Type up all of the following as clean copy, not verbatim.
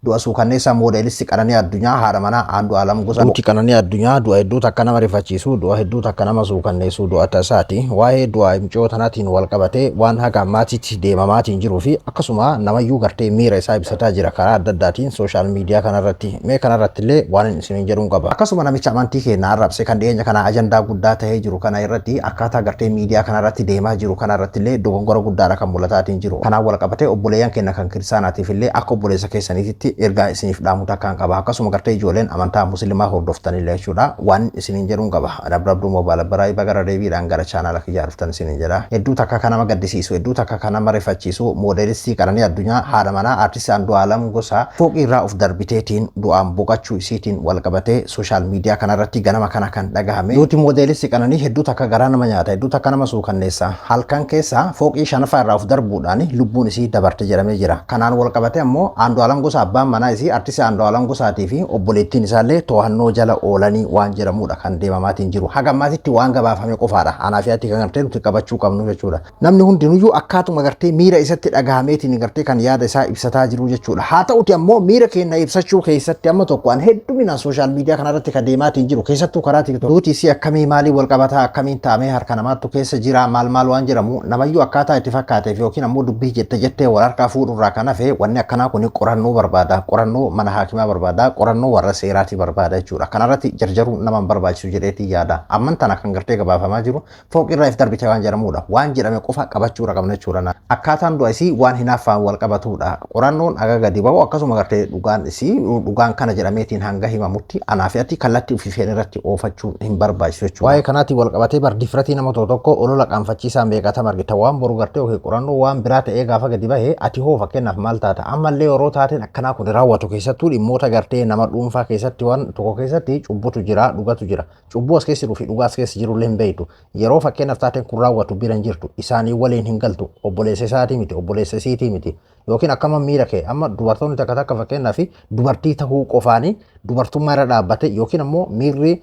du'a suukanneessaa moodeelisti Qananii Addunyaa haadha manaa Andu'aalam Gosaa. Duuti Qananii Addunyaa du'a hedduu takka nama rifachiisu, du'a hedduu takka nama suukanneessu du'a tasaati. Waa'ee du'a mucoo tanaatiin wal qabatee waan haga ammaatitti deemamaatiin jiruu fi akkasuma namayyuu gartee miira isaa ibsataa jira karaa adda addaatiin sooshaal miidiyaa kanarratti. Mee kanarratti illee waan isin jedhuun qaba. Akkasuma namicha amantii keenya arrabse kan dhiyeenya kana ajandaa guddaa ta'ee jiru kana irratti akkaataa gartee miidiyaa kanarratti deemaa jiru kanarratti illee dogongora guddaadha kan mul'ataatiin jiru. Kanaan wal qabatee obboleeyyan keenya kan kiristaanaatiif illee akka obboleessa keessaniitti ergaa isiniif dhaamu takkaan qaba. Akkasuma gartee ijoolleen amantaa musliimaa hordoftan illee jechuudha waan isiniin jedhuun qaba. Dabdabduu moobaala baraa bagara deebiidhaan gara chaanaala kiyyaa dhuftan isiniin jedha. Hedduu takka kan nama gaddisiisu, hedduu takka kan nama rifachiisu moodeelistii Qananii Addunyaa haadha manaa aartisti Andu'aalam Gosaa fooqii irraa of darbiteetiin du'aan boqachuu isiitiin wal qabatee sooshaal miidiyaa kanarratti ganama kana kan dhagahame. Duuti moodeelistii Qananii hedduu takka garaa nama nyaata, hedduu takka nama suukanneessa. Halkan keessa fooqii shanaffaa irraa of darbuudhaan lubbuun isii dabarte jedhamee jira. Kanaan wal qabatee ammoo Andu'aalam Gosaa abbaan manaa isii aartisti Andu'aalam Gosaatii fi obboleettiin isaallee to'annoo jala oolanii waan jedhamudha kan deemamaatiin jiru. Haga ammaatitti waan gabaafame qofaadha. Anaaf yaatti kan gartee nuti qabachuu qabnu jechuudha. Namni hundinuyyuu akkaatuma gartee miira isatti dhagahameetiin gartee kan yaada isaa ibsataa jiru jechuudha. Haa ta'uti ammoo miira keenya ibsachuu keessatti amma tokko an hedduminaan sooshaal miidiyaa kanarratti kan deemaatiin jiru keessattuu karaa TikTok. Duuti isii akkamii maalii wal qabataa akkamiin taa'amee harka namaattu keessa jira maal waan jedhamu namayyuu akkaataa itti fakkaateef yookiin ammoo dubbii jettee wal harkaa fuudhurraa kan hafe wanni akkanaa kun qorannoo barbaada, qorannoo mana haakimaa barbaada, qorannoo warra seeraatii barbaada jechuudha. Kanarratti jarjaruu nama barbaachisu jedheetii yaada. Amman tana kan gartee gabaafamaa jiru fooqirraa if darbite waan jedhamudha. Waan jedhame qofa qabachuudha qabna jechuudha. Akkaataan du'a isii waan hinaaffaan wal qabatudha. Qorannoon aga gadi ba'u akkasuma gartee dhugaan isii dhugaan kana jedhameetiin hanga himamutti anaafiyatti kallattii ufifeen irratti oofachuun hin barbaachisu jechuudha. Waa'ee kanaatiin wal qabatee bardifratii nama tokko olola qaanfachiisaa meeqata margita waan boru gartee yookiin qorannoo waan biraa ta'ee gaafa gadi bahee ati hoo fakkeenyaaf maal taata ammallee yeroo taateen akkanaa kun raawwatu keessattuu dhimmoota gartee nama dhuunfaa keessatti waan tokko keessatti cubbutu jira dhugatu jira. Cubbuu as keessa dhufi dhugaa as keessa jirullee hin beektu. Yeroo fakkeenyaaf taateen kun raawwatu bira hin jirtu isaanii waliin hin galtu obboleessa isaatii miti obboleessa isiitii miti. Yookiin akkama miira kee amma dubartoonni takka fakkeenyaaf dubartii tahuu qofaanii dubartummaa irra dhaabbate yookiin ammoo miirri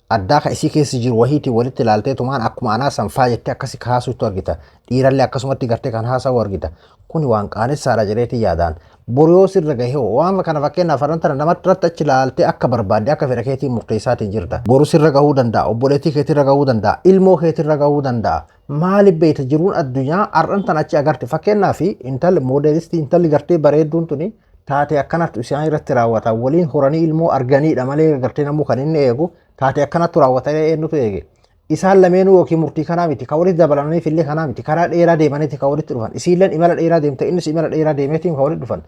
addaa ka isii keessa jiru wahiitii walitti ilaaltee tumaan akkuma anaa sanfaa jettee akkasi kaasuutu argita. Dhiirallee akkasumatti gartee kan haasa'u argita. Kuni waan qaanessaadha jedheetii yaadaan. Boriyoo sirra gahee waan kana fakkeenyaaf arrantana namatti irratti achi ilaaltee akka barbaadde akka fedha keetiin murteessaatiin jirta. Boru sirra gahuu danda'a, obboleettii keetirra gahuu danda'a, ilmoo keetirra gahuu danda'a. Maaliif beekta jiruun addunyaa arrantan achi agarte fakkeenyaaf intalli moodeelistii intalli gartee bareedduun tuni taatee akkanatti isaan irratti raawwata waliin horanii ilmoo arganiidha malee gartee namuu kan inni eegu taatee akkanatti raawwatanii eenyutu eege. Isaan lameenuu yookiin murtii kanaa miti kan walitti dabalaniif illee kanaa miti karaa dheeraa deemaniiti kan walitti dhufan isiilleen imala dheeraa deemte innis imala dheeraa deemeetiin kan walitti dhufan.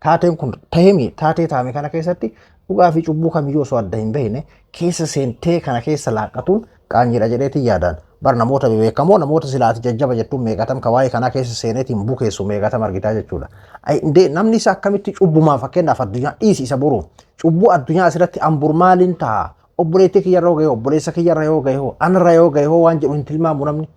Taateen kun taatee taame kana keessatti dhugaa fi cubbuu kamiyyuu osoo adda hin bahine keessa seentee kana keessa laaqqatuun qaanyiidha jedheetiin yaadaan. Bar namoota beekamoo namoota silaati jajjaba jettuun meeqatam ka waa'ee kanaa keessa seeneetiin bukeessu meeqatam argitaa jechuudha. Namni isa akkamitti cubbumaa fakkeenyaaf addunyaa dhiisi isa boru cubbuu addunyaa asirratti ambur maaliin ta'a obboleettii kiyyarra yoo gahe obboleessa kiyyarra yoo gahe anarra yoo gahe waan jedhu hin tilmaamu namni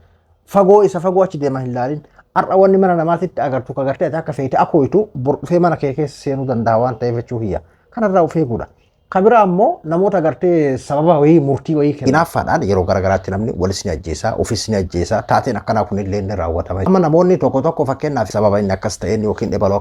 fagoo isa fagoo achi deema hin laalin har'a wanni mana namaatitti agartu ka gartee akka feete akkooyitu dhufee mana kee keessa seenuu danda'a waan ta'eef jechuu kiyya kanarraa of eeguudha. Kabira ammoo namoota gartee sababa wayii murtii wayii kennu. Inaaffaadhaan yeroo garagaraatti namni walis ni ajjeesaa, ofis ni ajjeesaa, taateen akkanaa kun illee ni raawwatama. Amma namoonni tokko fakkeenyaaf sababa inni akkas ta'een yookiin dhibaloo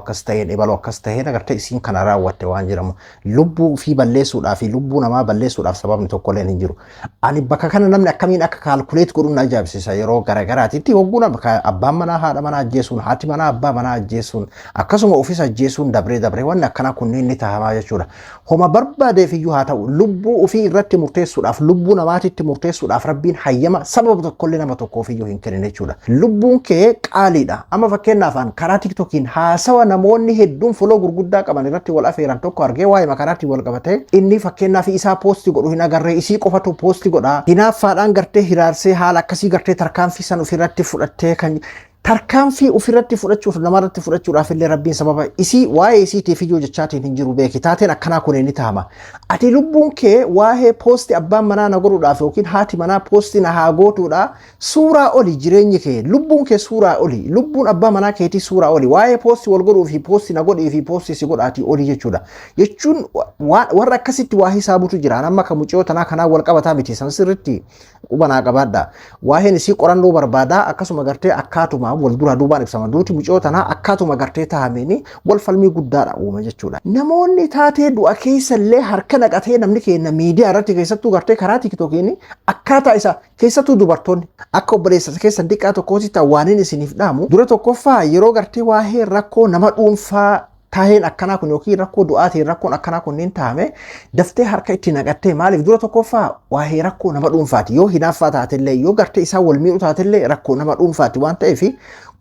akkas ta'een agartee isiin kana raawwatte waan jedhamu lubbuu fi balleessuudhaaf fi lubbuu namaa balleessuudhaaf sababni tokko illee hin jiru. Ani bakka kana namni akkamiin akka kaalkuleet godhuun ajaa'ibsiisa yeroo garagaraatitti hogguna abbaan manaa haadha manaa ajjeesuun haati manaa abbaa manaa ajjeesuun akkasuma ofis ajjeesuun dabree wanni akkanaa kunniin ni tahamaa jechuudha. Homa barbaade fiyyuu haa ta'u lubbuu ofii irratti murteessuudhaaf lubbuu namaatitti murteessuudhaaf rabbiin hayyama sababa tokkollee nama tokkoof iyyuu hin kennine jechuudha. Lubbuun kee qaaliidha. Amma fakkeenyaaf karaa TikTokiin haasawa namoonni hedduun foloo gurguddaa qaban irratti wal afeeran tokko argee waa'ee makaraatti wal qabatee inni fakkeenyaaf isaa poostii godhu hin agarree isii qofatu poostii godhaa. Hinaaffaadhaan gartee hiraarsee haala akkasii gartee tarkaanfii san ofirratti fudhattee kan tarkaanfii ofirratti fudhachuuf namarratti fudhachuudhaaf illee rabbiin sababa isii waa'ee isiitiif iyyuu jechaatiin hin jiru beeki taateen akkanaa kun ni tahama. Ati lubbuun kee waa'ee poostii abbaan manaa na godhuudhaaf yookiin haati manaa poostii na haa gootuudha suuraa oli jireenyi kee lubbuun kee suuraa oli lubbuun abbaa manaa keetii suuraa oli waa'ee poostii wal godhuu fi poostii na godhii fi poostii si godhaatii oli jechuudha. Jechuun warra akkasitti waa hisaabutu jira amma kan mucoo tanaa kanaa wal qabataa miti san sirriitti qubanaa qabaadha. Waa'een isii qorannoo barbaadaa akkasuma gartee akkaatuma ibsama wal dura duubaan ibsama duuti mucoo tanaa akkaatuma gartee taa'ameen wal falmii guddaadha uuma jechuudha. Namoonni taatee du'a keessa illee harka naqatee namni keenya miidiyaa irratti keessattuu gartee karaa tiktookiin akkaataa isa keessattuu dubartoonni akka obboleessa keessan xiqqaa tokkootti waaniin isiniif dhaamu dura tokkoffaa yeroo gartee waa'ee rakkoo nama dhuunfaa taa'een akkanaa kun yookiin rakkoo du'aatiin rakkoon akkanaa kunniin taa'ame daftee harka itti naqattee maaliif dura tokkoffaa waa'ee rakkoo nama dhuunfaati yoo hinaaffaa taatellee yoo gartee isaa wal miidhu taatellee rakkoo nama dhuunfaati waan ta'eef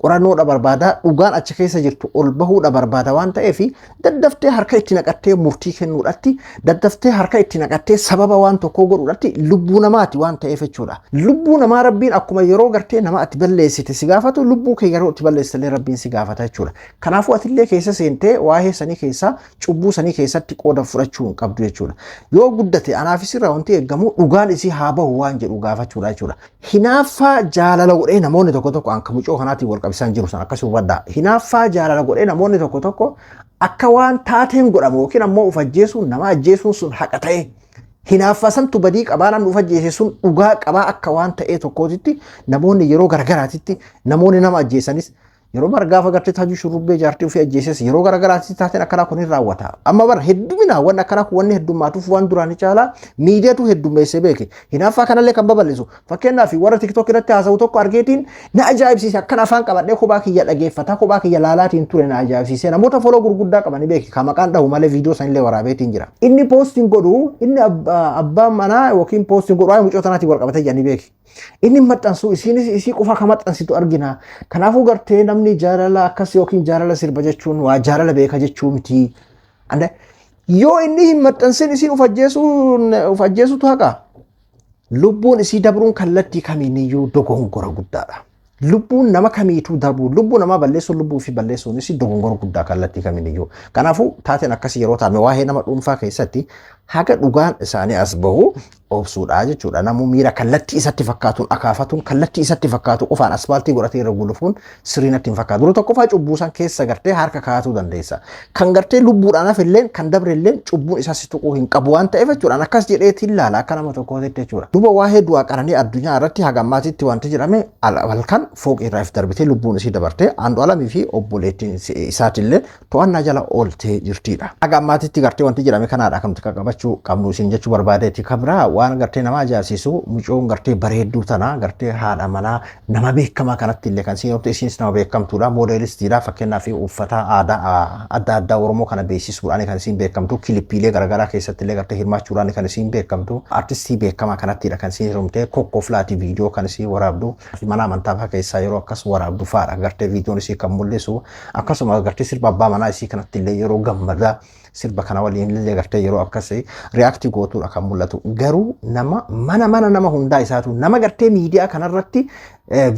qorannoodha barbaada dhugaan achi keessa jirtu ol bahuudha barbaada waan ta'eef daddaftee harka itti naqattee murtii kennuudhaatti daddaftee harka itti naqattee sababa waan tokkoo godhuudhaatti lubbuu namaati waan ta'eef jechuudha. Lubbuu namaa rabbiin akkuma yeroo gartee nama ati balleessite si gaafatu lubbuu kee yeroo itti balleessilee rabbiin si gaafata jechuudha. Kanaafuu atillee keessa seentee waa'ee sanii keessa cubbuu sanii keessatti qooda fudhachuu hin qabdu jechuudha. Yoo guddate anaafis irraa wanti eegamu dhugaan isii haa bahu waan jedhu gaafachuudha jechuudha. Hinaaffaa jaalala godhee namoonni tokko tokko akka mucoo kanaatiin wal qabisan jiru san akkasii hubadhaa. Hinaaffaa jaalala godhee namoonni tokko tokko akka waan taateen godhamu yookiin ammoo uf ajjeesuun nama ajjeesuun sun haqa ta'e hinaaffaa santu badii qabaa namni uf ajjeese sun dhugaa qabaa akka waan ta'ee tokkootitti namoonni yeroo garagaraatitti namoonni nama ajjeesanis yeroo margaafa gartee taaju shurrubbee jaartii ofii ajjeeses yeroo garagaraatti taateen akkanaa kun hin raawwata. Amma bara heddumina waan akkanaa kun wanni heddummaatuuf waan duraanii caalaa miidiyaatu heddummeessee beeke. Hinaaffaa kanallee kan babal'isu. Fakkeenyaaf warra TikTok irratti haasa'u tokko argeetiin na ajaa'ibsiise akkan afaan qabadhee kophaa kiyya dhageeffata kophaa kiyya laalaatiin ture na ajaa'ibsiise namoota foloo gurguddaa qabanii beeke kan maqaan dhahu malee viidiyoo sanillee waraabeetiin jira. Inni poostiin godhu inni abbaan manaa yookiin poostiin godhu waa'ee mucoo tanaatiin wal qabatee jiranii beeke. Inni maxxansu isiinis isii qofa kan maxxansitu argina. Kanaafuu gartee namni jaalala akkas yookiin jaalala sirba jechuun waa jaalala beeka jechuu miti. Yoo inni hin maxxansin isiin uf ajjeesutu haqa. Lubbuun isii dabruun kallattii kamiiniyyuu dogongora guddaadha. Lubbuun nama kamiituu darbu lubbuu namaa balleessuun lubbuu fi balleessuun isii dogongora guddaa kallattii kamiiniyyuu. Kanaafuu taateen akkasii yeroo taa'ame waa'ee nama dhuunfaa keessatti haga dhugaan isaanii as bahu obsuudha jechuudha. Namuu miira kallattii isatti fakkaatuun akaafatuun kallattii isatti fakkaatu qofaan asfaaltii godhatee irra gulufuun sirriinatti hin fakkaatu. Dura tokkoffaa cubbuusan keessa gartee harka kaa'atuu dandeessa. Kan gartee lubbuudhaan hafilleen kan dabrilleen cubbuun isaa si tuquu hin qabu waan ta'eef jechuudha. Akkas jedheetiin ilaala akka nama tokkootti jechuudha. Duuba waa'ee du'aa qananii addunyaa irratti haga ammaatitti wanti jedhame halkan fooq irraa if darbitee lubbuun isii dabartee Andu'aalamii fi obboleettiin isaatillee to'annaa jala ooltee jirtidha. Haga ammaatitti gartee wanti jedhame kanaadha kamti qaqqabachuu qabnu isin jechuu barbaadeeti. Kan biraa waan gartee nama ajaa'ibsiisu mucoon gartee bareedduu tana gartee haadha manaa nama beekamaa kanatti illee kan siin isinis nama beekamtuudha moodeelistiidha fakkeenyaaf uffata aadaa adda addaa Oromoo kana beeksisuudhaan kan isiin beekamtu kilippiilee garaagaraa keessatti illee gartee hirmaachuudhaan kan isiin beekamtu artistii beekamaa kanattidha kan isiin hirmte kokkoflaati viidiyoo kan isiin waraabdu mana amantaa keessaa yeroo akkas waraabdu faadha gartee viidiyoon isii kan mul'isu akkasuma gartee sirba abbaa manaa isii kanatti illee yeroo gammadaa sirba kana waliin illee gartee yeroo akkasii riyaaktii gootuudha kan mul'atu garuu nama hundaa isaatu nama gartee miidiyaa kanarratti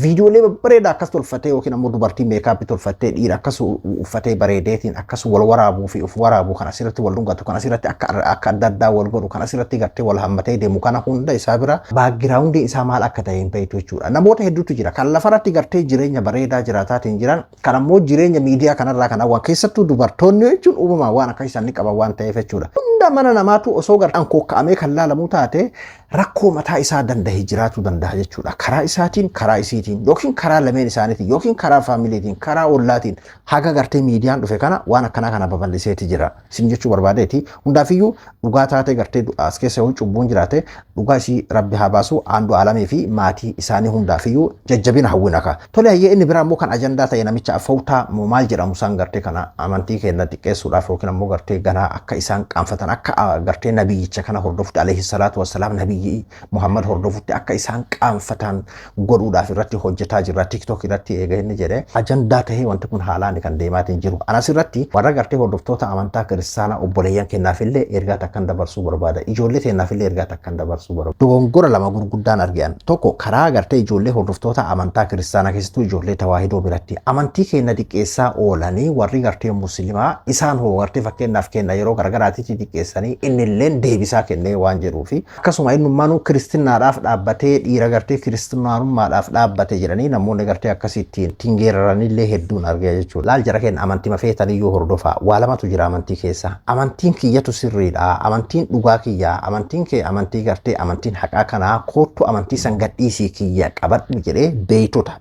viidiyoolee bareedaa akkas tolfatee yookiin ammoo dubartii meekaappii tolfattee dhiira akkas uffatee bareedeetiin akkas wal waraabuu fi uf waraabuu kan asirratti wal dhungatu kan asirratti akka adda addaa wal godhu kan asirratti gartee wal hammatee deemu kana hunda isaa bira baagiraawundii isaa maal akka ta'e hin beektu jechuudha. Namoota hedduutu jira kan lafarratti gartee jireenya bareedaa jiraataatiin jiran kan ammoo jireenya miidiyaa kanarraa kan hawwan keessattuu dubartoonni jechuun uumamaa waan akka isaan qaban waan ta'eef jechuudha. Hunda mana namaatu osoo gartaan kokka'amee kan laalamuu taate rakkoo mataa isaa danda'e jiraachuu danda'a jechuudha. Karaa isaatiin karaa isiitiin yookiin karaa lameen isaaniitiin yookiin karaa faamiliitiin karaa ollaatiin haga gartee miidiyaan dhufe kana waan akkanaa kana babal'iseeti jira. Isin jechuu barbaadeeti hundaafiyyuu dhugaa taatee gartee as keessa yoo cubbuun jiraate dhugaa isii rabbi haa baasu Andu'aalamii fi maatii isaanii hundaafiyyuu jajjabina hawwina ka. Tole hayyee inni biraa immoo kan ajandaa ta'e namicha Afawtaa maal jedhamu san gartee kana amantii keenya xiqqeessuudhaaf yookiin ammoo gartee ganaa akka isaan qaanfatan akka gartee nabiyyicha kana hordofutti alayhi salaatu wassalaam nabiyyi Muhammad hordofutti akka isaan qaanfatan godhuudhaaf irratti hojjetaa jira TikTok irratti eega inni jedhe ajandaa ta'ee wanti kun haalaan kan deemaatiin jiru. Anas irratti warra gartee hordoftoota amantaa kiristaanaa obboleeyyan kennaafillee ergaa takkan dabarsuu barbaada. Ijoollee kennaafillee ergaa takkan dabarsuu barbaada. Dogongora lama gurguddaan argan tokko karaa gartee ijoollee hordoftoota amantaa kiristaanaa keessattuu ijoollee tawaahidoo biratti amantii keenya xiqqeessaa oolanii warri gartee musliimaa isaan hoo gartee fakkeenyaaf kenna yeroo garagaraatitti keessanii inni illee deebisaa kennee waan jedhuu fi akkasuma innummaanuu kiristinaadhaaf dhaabbatee dhiira gartee kiristimaanummaadhaaf dhaabbatee jedhanii namoonni gartee akkasittiin tingeeraranillee hedduun argaa jechuudha. Laal jara kenna amantii mafeetaniyyuu hordofaa waa lamatu jira amantii keessa. Amantiin kiyyatu sirriidha, amantiin dhugaa kiyyaa, amantiin kee amantii gartee amantiin haqaa kanaa kootu amantii san gadhiisii kiyya qabadhu jedhee beeytota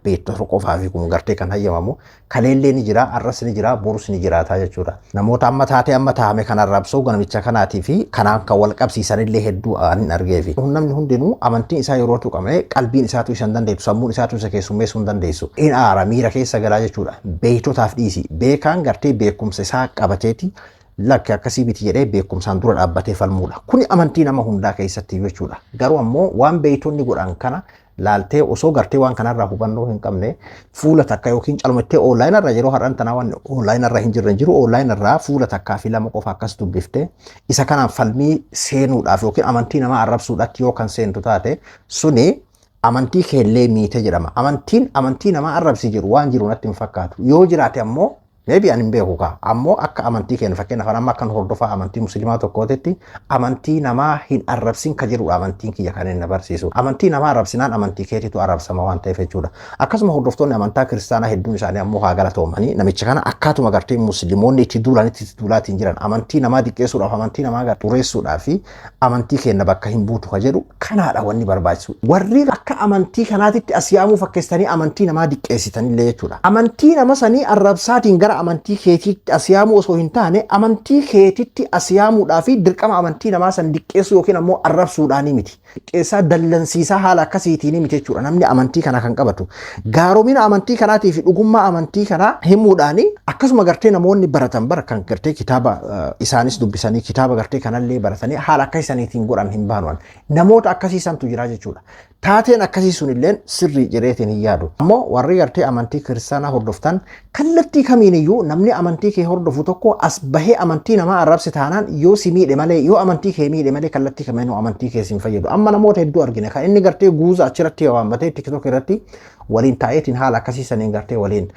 qofaa fi kun gartee kan hayyamamu kaleellee ni jira, arras ni jira, borus ni jiraata jechuudha. Namoota amma taatee amma taa'ame kan arrabsoo namicha kanaatii fi kanaan kan wal qabsiisanillee hedduu ani argee fi namni hundinuu amantiin isaa yeroo tuqame qalbiin isaatu isa hin dandeessu, sammuun isaatu isa keessummeessuu hin dandeessu. In aara miira keessa galaa jechuudha. Beeytotaaf dhiisi. Beekaan gartee beekumsa isaa qabateeti lakki akkasii biti jedhee beekumsaan dura dhaabbatee falmuudha. Kuni amantii nama hundaa keessatti jechuudha. Garuu ammoo waan beeytonni godhan kana laaltee osoo gartee waan kanarraa hubannoo hin qabne fuula takka yookiin calmattee online irra yeroo har'aan tanaa waan online irra hin jirre jiru online irraa fuula takkaa fi lama qofa akkas dubbiftee isa kanaan falmii seenuudhaaf yookiin amantii namaa arrabsuudhaatti yoo kan seentu taate suni amantii keellee miite jedhama. Amantii namaa arrabsi jiru waan jiru natti hin fakkaatu. Yoo jiraate ammoo maybe ani hin beeku kaa ammoo akka amantii keenya fakkeenya afaan amma akkan hordofaa amantii musliimaa tokkootitti amantii namaa hin arrabsin ka jedhudha amantiin kiyya kan inni barsiisu. Amantii namaa arrabsinaan amantii keetitu arrabsama waan ta'eef jechuudha. Akkasuma hordoftoonni amantaa kiristaanaa hedduun isaanii ammoo haa galatoomanii namicha kana akkaatuma gartee musliimoonni itti duulaatiin jiran amantii namaa diqqeessuudhaaf amantii namaa xureessuudhaaf fi amantii keenya bakka hin buutu ka jedhu kanaadha wanni barbaachisu. Warri akka amantii kanaatitti as yaamuu fakkeessanii amantii namaa diqqeessitanillee jechuudha. Amantii nama sanii arrabsaatiin gara amantii keetitti as yaamuu osoo hin taane amantii keetitti as yaamuudhaaf dirqama amantii namaa san diqqeessuu yookiin ammoo arrabsuudhaanii miti. Qeessaa dallansiisaa haala akkasiitiin miti jechuudha. Namni amantii kana kan qabatu gaaromina amantii kanaatii fi dhugummaa amantii kanaa himuudhaanii akkasuma gartee namoonni baratan bara kan gartee kitaaba isaanis dubbisanii kitaaba gartee kanallee baratanii haala akkasiitiin godhan hin baanu. Namoota akkasiisantu jira jechuudha. Taateen akkasii sunilleen sirrii jedheetiin hin yaadu. Ammoo warri gartee amantii kiristaanaa hordoftan kallattii kamiiniyyuu namni amantii kee hordofu tokko as bahee amantii namaa arrabse taanaan yoo si miidhe malee yoo amantii kee miidhe malee kallattii kamiinuu amantii kee sin fayyadu. Amma namoota hedduu argine kan inni gartee guuza achirratti waammatee TikTok irratti waliin taa'eetiin haala akkasiisaniin gartee waliin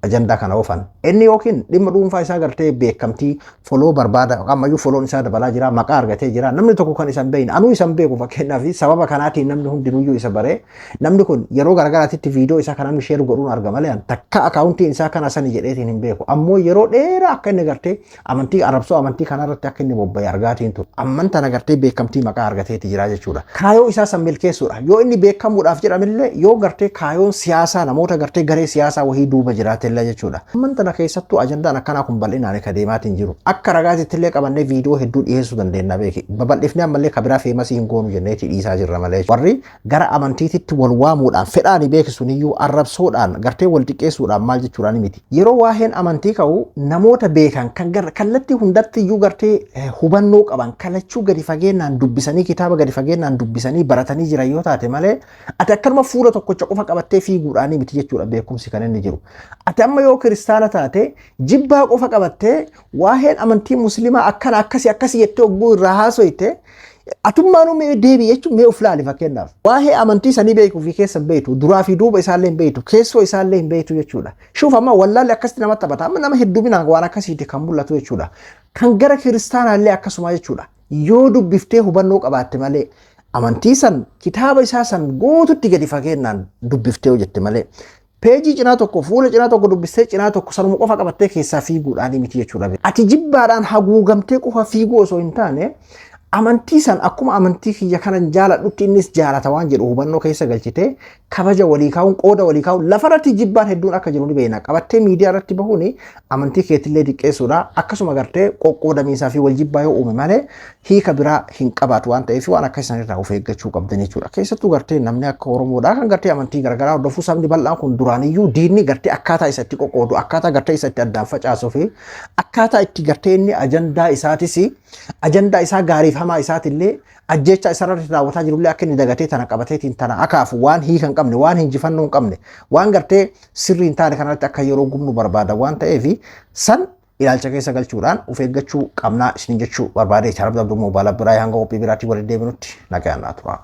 ajandaa kana oofan. Inni yookiin dhimma dhuunfaa isaa gartee beekamtii foloo barbaada ammayyuu foloon isaa dabalaa jira maqaa argatee jira namni tokko kan isan beeyin anuu isan beeku fakkeenyaaf sababa kanaatiin namni hundinuyyuu isa baree namni kun yeroo garagaraatitti viidiyoo isaa kan namni sheer godhuun arga malee takka akaawuntiin isaa kana sani jedheetiin hin beeku ammoo yeroo dheeraa akka inni gartee amantii arrabsoo amantii kanarratti akka inni bobba'e argaatiin ture amman tana gartee beekamtii maqaa argateeti jira jechuudha. Kaayoo isaa san milkeessuudha yoo inni beekamuudhaaf jedhamillee yoo gartee kaayoon siyaasaa namoota gartee garee siyaasaa wahii duuba jiraate jechuudha. Amman tana keessattuu ajandaan akkanaa kun bal'inaan akka deemaatiin jiru. Akka ragaatitti illee qabannee viidiyoo hedduu dhiyeessuu dandeenya beeki. Babal'ifnee ammallee kabiraa feemasii hin goonu jenneeti dhiisaa jirra malee. Warri gara amantiititti wal waamuudhaan fedhaani beekisuun iyyuu arrabsoodhaan gartee wal xiqqeessuudhaan maal jechuudhaan miti. Yeroo waa'een amantii ka'u namoota beekan kan kallattii hundatti iyyuu gartee hubannoo qaban kalachuu gadi fageenyaan dubbisanii kitaaba gadi fageenyaan dubbisanii baratanii jiran yoo taate malee ati akkanuma fuula tokkocha qofa qabattee fiiguudhaanii miti jechuudha beekumsi kan inni jiru. Ati amma yoo kiristaana taate jibbaa qofa qabattee waa'een amantii musliimaa akkana akkasii jettee ogguu irraa haasoyte atummaanuu mee deebii jechuun mee of laali fakkeenyaaf waa'ee amantii sanii beekuu fi keessa hin beektu duraa fi duuba isaallee hin beektu keessoo isaallee hin beektu jechuudha. Shuuf amma wallaalli akkasitti namatti taphata amma nama hedduminaan waan akkasiiti kan mul'atu jechuudha. Kan gara kiristaanaallee akkasuma jechuudha. Yoo dubbiftee hubannoo qabaatte malee amantii san kitaaba isaa san guututti gadi fageenyaan dubbiftee hojjette malee peejii cinaa tokko fuula cinaa tokko dubbistee cinaa tokko sanuma qofa qabattee keessaa fiiguudhaan miti jechuudha. Ati jibbaadhaan haguugamtee qofa fiiguu osoo hin taane amantii san akkuma amantii kiyya kanan jaaladhutti innis jaalata waan jedhu hubannoo keessa galchitee kabaja walii kaa'uun qooda walii kaa'uun lafarratti jibbaan hedduun akka jiru ni beekna. Qabattee miidiyaa irratti bahuun amantii keetillee diqqeessuudha. Akkasuma gartee qoqqoodamiisaa fi wal jibbaa yoo uume malee hiika biraa hin qabaatu waan ta'eef waan akka isaanirraa of eeggachuu qabdan jechuudha. Keessattuu gartee namni akka Oromoodhaa kan gartee amantii garaagaraa hordofuu sabni bal'aan kun duraaniyyuu diinni gartee akkaataa isatti qoqqoodu akkaataa gartee isatti addaan facaasuu fi akkaataa itti gartee inni ajandaa isaatis ajandaa isaa gaariif hamaa isaatillee ajjecha isarratti raawwataa jirullee akka inni dagatee tana qabateetiin tana akaafu waan hiika hin qabne waan injifannoo hin qabne waan gartee sirrii hin taane kanarratti akka yeroo gubnu barbaada waan ta'eef san ilaalcha keessa galchuudhaan of eeggachuu qabnaa isin jechuu barbaade. Charab Abduu Moobaalaa biraa hanga qophii biraatti waliin deebinutti nagaan naa tura.